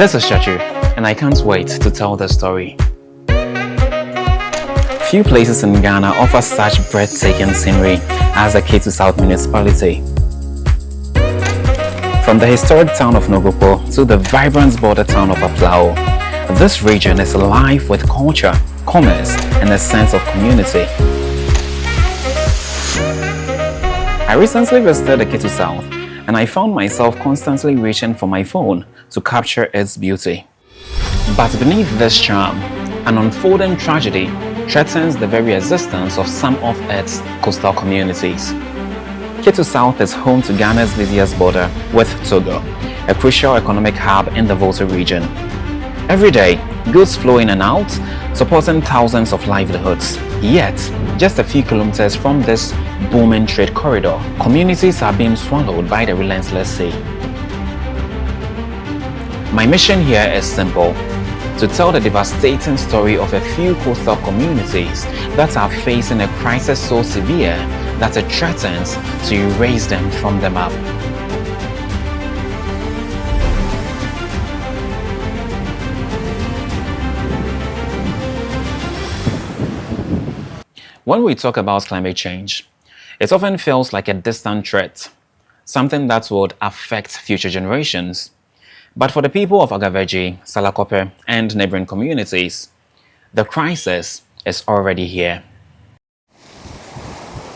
This is Chachu, and I can't wait to tell the story. Few places in Ghana offer such breathtaking scenery as the Ketu South municipality. From the historic town of Nogopo to the vibrant border town of Aflao, this region is alive with culture, commerce, and a sense of community. I recently visited the Ketu South, and I found myself constantly reaching for my phone to capture its beauty. But beneath this charm, an unfolding tragedy threatens the very existence of some of its coastal communities. Ketu South is home to Ghana's busiest border with Togo, a crucial economic hub in the Volta region. Every day, goods flow in and out, supporting thousands of livelihoods. Yet, just a few kilometers from this booming trade corridor, communities are being swallowed by the relentless sea. My mission here is simple: to tell the devastating story of a few coastal communities that are facing a crisis so severe that it threatens to erase them from the map. When we talk about climate change, it often feels like a distant threat, something that would affect future generations. But for the people of Agaveji, Salakope, and neighboring communities, the crisis is already here.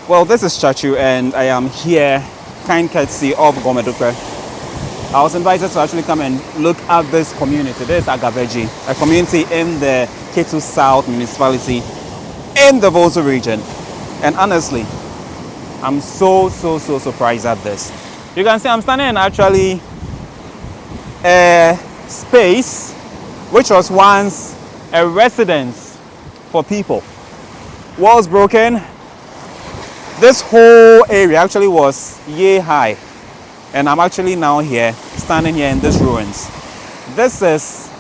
Well, this is Chachu, and I am here, kind courtesy of Gomedupe. I was invited to actually come and look at this community. This is Agaveji, a community in the Ketu South municipality in the Volta region. And honestly, I'm so surprised at this. You can see I'm standing in actually a space which was once a residence for people. Walls broken. This whole area actually was yay high, and I'm actually now here, standing here in these ruins. This is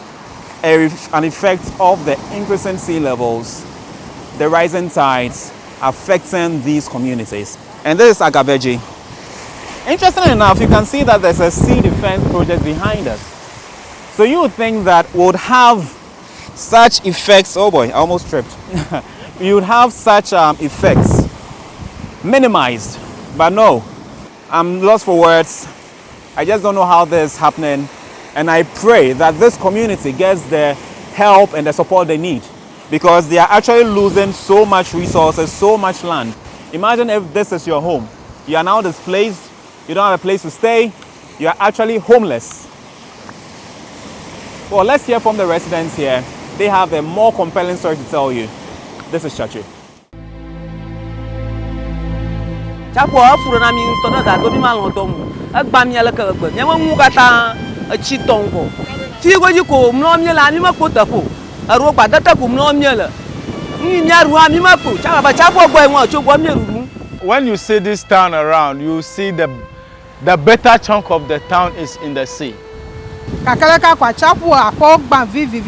an effect of the increasing sea levels, the rising tides affecting these communities. And this is Agaveji. Interestingly enough, you can see that there's a sea defense project behind us. So you would think that would have such effects. Oh boy, I almost tripped. You would have such effects minimized, but no, I'm lost for words. I just don't know how this is happening, and I pray that this community gets the help and the support they need, because they are actually losing so much resources, so much land. Imagine if this is your home. You are now displaced, you don't have a place to stay, you are actually homeless. Well, let's hear from the residents here. They have a more compelling story to tell you. This is Chachu. Chapo afuro na mi tono za do mi ma lon to mu agba mi ala ka gbe nyama mu kata chi tonko ti go ji ko mno mi la mi ma ko tafo aro gba data ko mno mi la mi ru mi ma ko cha ba chapo gbo e won cho gbo mi ru. When you see this town around, you see the better chunk of the town is in the sea. Kakala ka kwa chapo afo gba vivi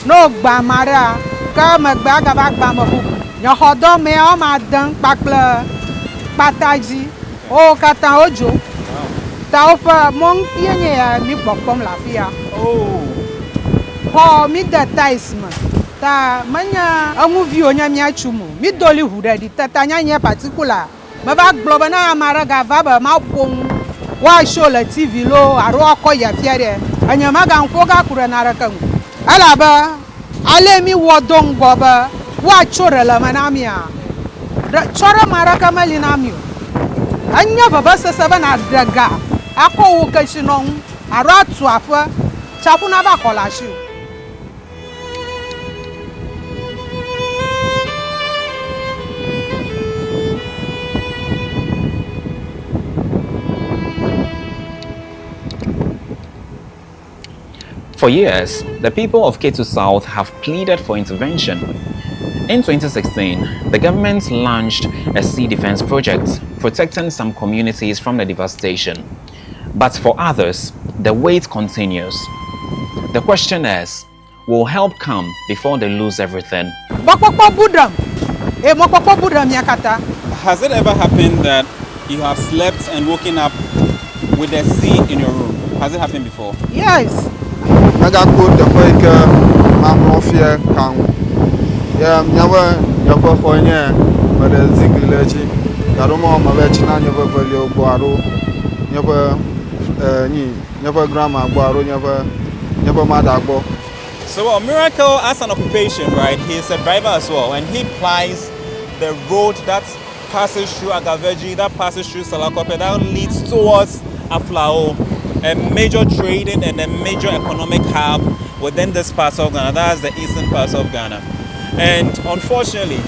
no gba mara ka ma gba ga ba gba mo nya hodo me o ma dan pakle pataji o kata ojo ta o fa mon pienye mi popom la fia ho mi da taisma ta manya amu vi onya mi achumu mi doli hure di tata nya nye particular ma ba globa na amara ga va ba ma pon wa show la tv lo aro akoya fiare anya ma ga nko ga kure na raka ala ba ale mi wodon goba wa chore la manamia chore maraka malinamio anya baba sesaba na daga ako wo kashinon aratu afa chapu na ba kolashi. For years, the people of Ketu South have pleaded for intervention. In 2016, the government launched a sea defense project, protecting some communities from the devastation. But for others, the wait continues. The question is, will help come before they lose everything? Has it ever happened that you have slept and woken up with the sea in your room? Has it happened before? Yes. Naga ko te ko ke mamro fie kan. Ya nyawa nyawa ko nye ma de zigleji. Garo mo ma be china nyawa valio boaro. Nyawa nyawa grandma boaro nyawa madagbo. So well, Miracle as an occupation, right? He's a driver as well, and he plies the road that passes through Agaveji, that passes through Salakope, that leads towards Aflao, a major trading and a major economic hub within this part of Ghana. That's the eastern part of Ghana. And unfortunately,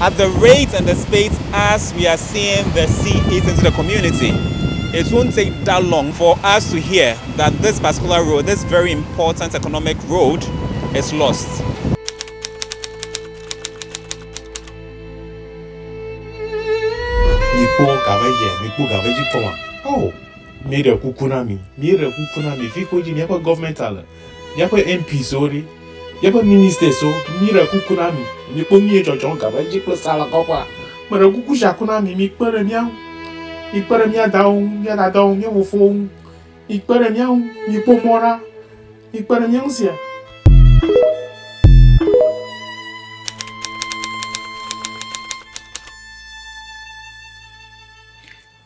at the rate and the speed as we are seeing the sea eat into the community, it won't take that long for us to hear that this particular road, this very important economic road, is lost. Oh, mire kukunami, fiko ji niapa government ala, niapa MP sorry, niapa minister so, mire kukunami, nipo mie chochon kabaji plus sala kokwa, mire kukusha kunami, mi pere miau, mi pere mia daun, mi wofong, mi pere miau, mi pomora, mi pere miau sia.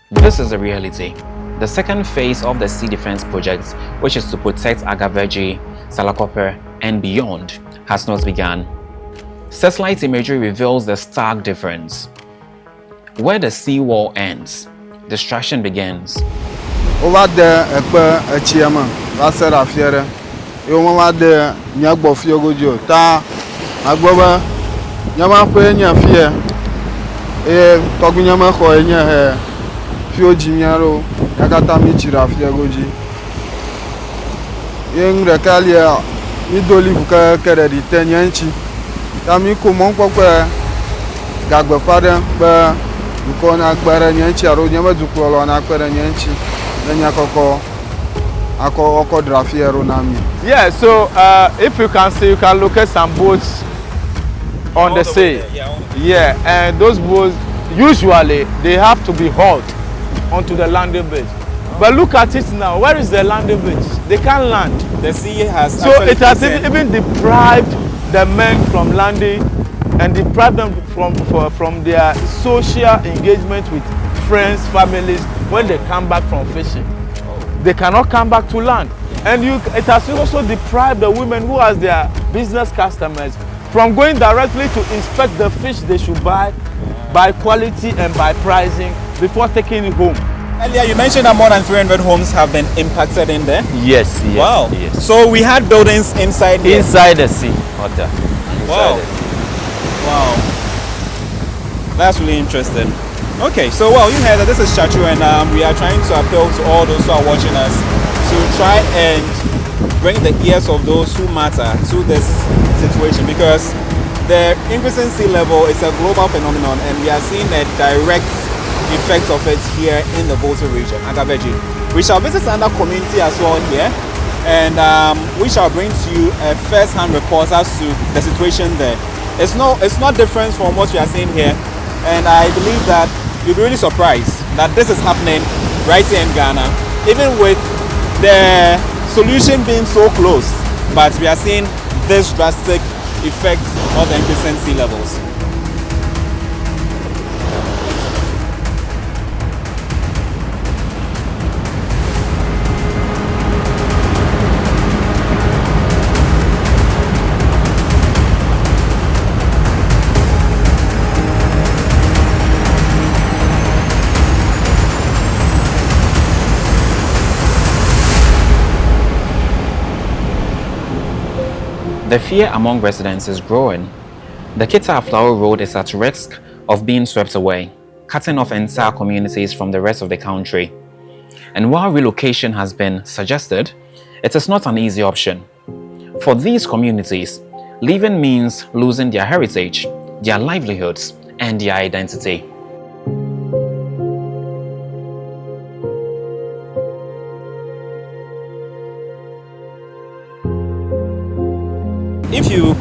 This is the reality. The second phase of the Sea Defense Project, which is to protect Agaveji, Salakope, and beyond, has not begun. Satellite imagery reveals the stark difference. Where the seawall ends, destruction begins. Over there, a chairman, that's a fiere. You want the Nyagbo Fiogojo, Ta Agboba Yama Penya Fear, Togunyama Hoya. Fio Jimiaro, Yakata Michira Fiagoji. Young Recalia, Idoli Buka Keredi, 10 yanchi. Tamiku Monkoka, Gagba Father, Bukona Akbara Yanchi, Aronyama Dukola, and Akbara Yanchi, then Yakoko, Oko Drafiero Nami. Yeah, so if you can see, you can look at some boats on the sea. Yeah, and those boats, usually, they have to be hauled onto the landing beach. But look at it now. Where is the landing beach? They can't land. The sea has so it has even deprived the men from landing and deprived them from their social engagement with friends, families when they come back from fishing. They cannot come back to land. And it has also deprived the women who has their business customers from going directly to inspect the fish they should buy by quality and by pricing before taking it home. Earlier you mentioned that more than 300 homes have been impacted in there. Yes. Wow. Yes. So we had buildings inside here. Inside the sea, Otter. Wow. Wow. That's really interesting. Okay, so well, you heard that this is Chachu, and we are trying to appeal to all those who are watching us to try and bring the ears of those who matter to this situation, because the increasing sea level is a global phenomenon, and we are seeing a direct effect of it here in the Volta region, Agaveji. We shall visit another community as well here, and we shall bring to you a first-hand report as to the situation there. It's not different from what we are seeing here, and I believe that you'll be really surprised that this is happening right here in Ghana, even with the solution being so close. But we are seeing this drastic effect of the increasing sea levels. The fear among residents is growing. The Kita Aflao Road is at risk of being swept away, cutting off entire communities from the rest of the country. And while relocation has been suggested, it is not an easy option. For these communities, leaving means losing their heritage, their livelihoods, and their identity. If you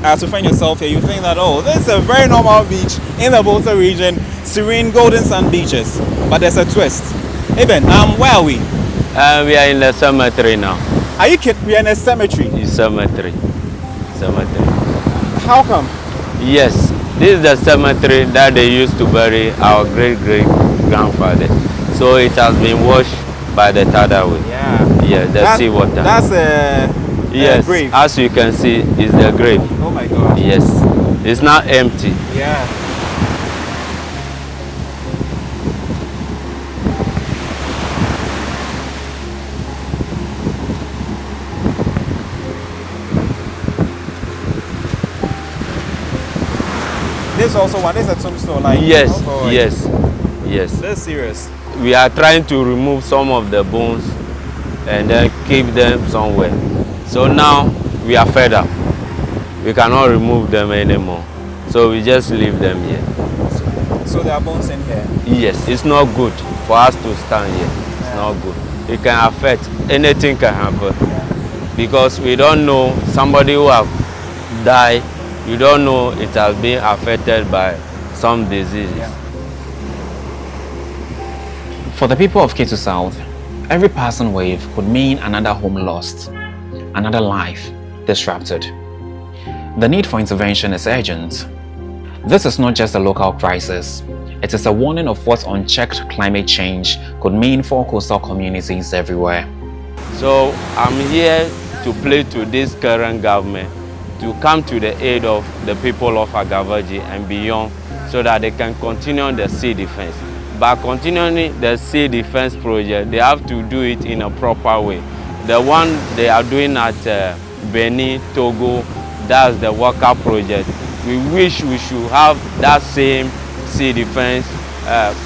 are to find yourself here, you think that, oh, this is a very normal beach in the Volta region, serene golden sand beaches. But there's a twist. Eben, where are we? We are in the cemetery now. Are you kidding? We are in a cemetery. It's cemetery. Cemetery. How come? Yes, this is the cemetery that they used to bury our great-great-grandfather. So it has been washed by the tidal wave. Yeah. Yeah, the seawater. That's a yes, grave. as you can see, is the grave. Oh my God. Yes, it's not empty. Yeah. This also one. This is a tombstone, like. Yes, oh boy. yes, yes. That's serious. We are trying to remove some of the bones and then keep them somewhere. So now we are fed up. We cannot remove them anymore. So we just leave them here. So there are bones in here. Yes, it's not good for us to stand here. It's not good. It can affect, anything can happen. Because we don't know somebody who have died, you don't know it has been affected by some diseases. Yeah. For the people of Ketu South, every passing wave could mean another home lost, another life disrupted. The need for intervention is urgent. This is not just a local crisis. It is a warning of what unchecked climate change could mean for coastal communities everywhere. So I'm here to plead to this current government to come to the aid of the people of Agavaji and beyond so that they can continue the sea defense. By continuing the sea defense project, they have to do it in a proper way. The one they are doing at Benin, Togo, that's the Waka project. We wish we should have that same sea defense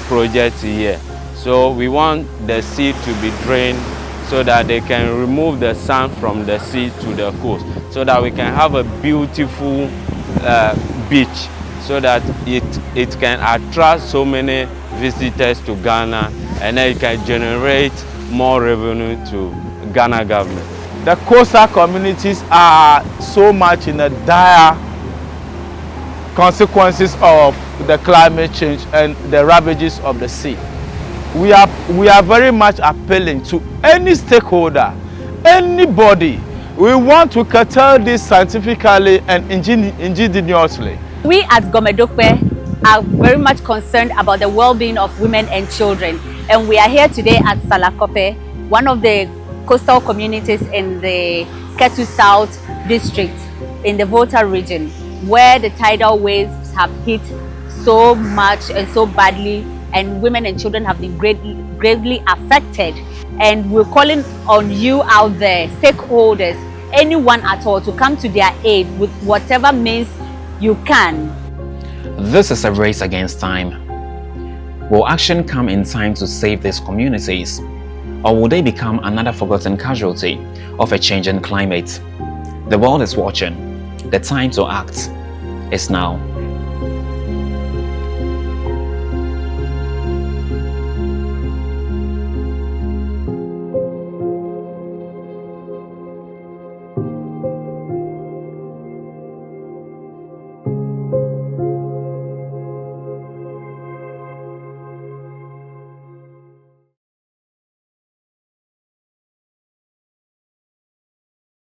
project here. So we want the sea to be drained so that they can remove the sand from the sea to the coast, so that we can have a beautiful beach, so that it can attract so many visitors to Ghana, and then it can generate more revenue to Ghana government. The coastal communities are so much in the dire consequences of the climate change and the ravages of the sea. We are very much appealing to any stakeholder, anybody. We want to curtail this scientifically and ingeniously. We at Gomedokwe are very much concerned about the well-being of women and children, and we are here today at Salakope, one of the coastal communities in the Ketu South district in the Volta region, where the tidal waves have hit so much and so badly, and women and children have been gravely affected. And we're calling on you out there, stakeholders, anyone at all, to come to their aid with whatever means you can. This is a race against time. Will action come in time to save these communities? Or will they become another forgotten casualty of a changing climate? The world is watching. The time to act is now.